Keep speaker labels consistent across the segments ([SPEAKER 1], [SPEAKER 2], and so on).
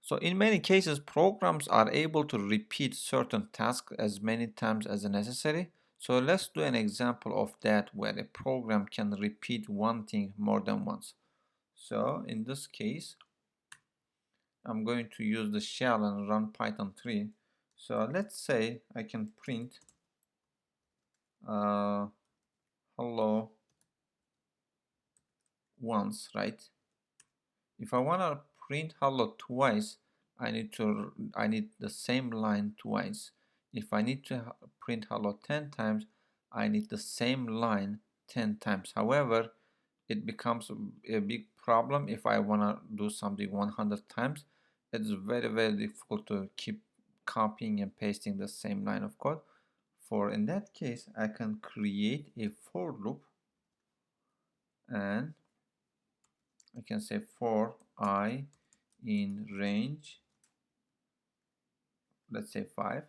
[SPEAKER 1] So in many cases, programs are able to repeat certain tasks as many times as necessary. So let's do an example of that where a program can repeat one thing more than once. So in this case, I'm going to use the shell and run Python 3. So let's say I can print hello once, right? If I want to print hello twice, I need the same line twice. If I need to print hello 10 times, I need the same line 10 times. However, it becomes a big problem if I want to do something 100 times. It's very difficult to keep copying and pasting the same line of code. For in that case, I can create a for loop, and I can say for I in range, let's say 5.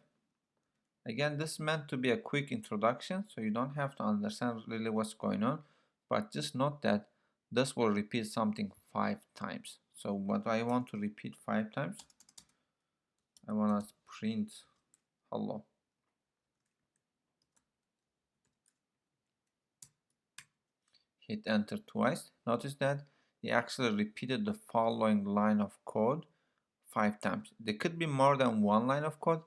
[SPEAKER 1] Again, this is meant to be a quick introduction, so you don't have to understand really what's going on, but just note that this will repeat something 5 times. So what I want to repeat 5 times, I want to print hello. Hit enter twice. Notice that he actually repeated the following line of code 5 times. There could be more than one line of code,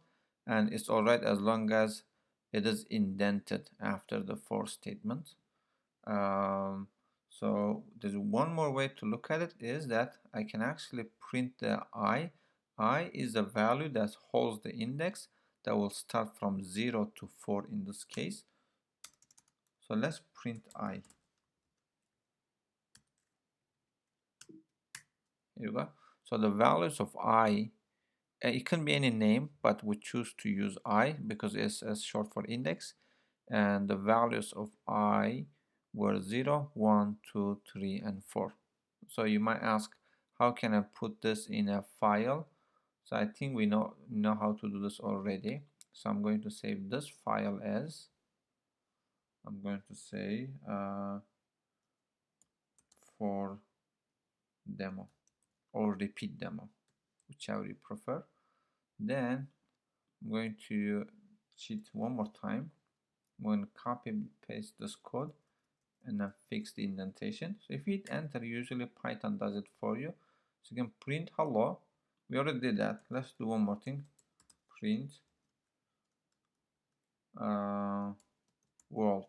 [SPEAKER 1] and it's alright as long as it is indented after the for statement. So there's one more way to look at it, is that I can actually print the I. I is a value that holds the index that will start from 0 to 4 in this case. So let's print I. Here we go. So the values of I, it can be any name, but we choose to use I because it's short for index. And the values of I were 0, 1, 2, 3, and 4. So you might ask, how can I put this in a file? So I think we know how to do this already. So I'm going to save this file as, I'm going to say for demo or repeat demo, whichever you prefer. Then I'm going to cheat one more time. I'm going to copy paste this code and then fix the indentation. So if you hit enter, usually Python does it for you. So you can print hello. We already did that. Let's do one more thing. Print world.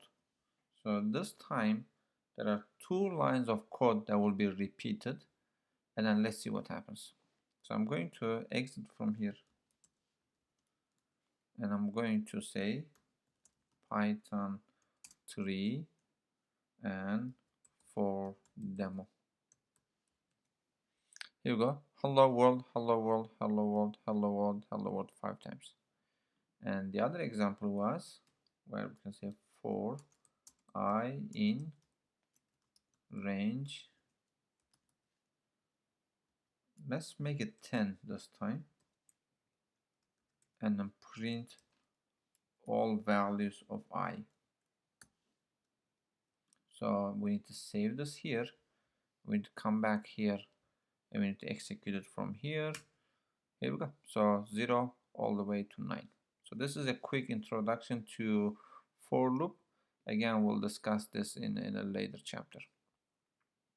[SPEAKER 1] So this time there are 2 lines of code that will be repeated, and then let's see what happens. So I'm going to exit from here, and I'm going to say Python 3 and for demo. Here we go. Hello world, hello world, hello world, hello world, hello world 5 times. And the other example was where we can say for I in range, let's make it 10 this time, and then print all values of I. So we need to save this here, we need to come back here, and we need to execute it from here. Here we go. So 0 all the way to 9. So this is a quick introduction to for loop. Again, we'll discuss this in a later chapter.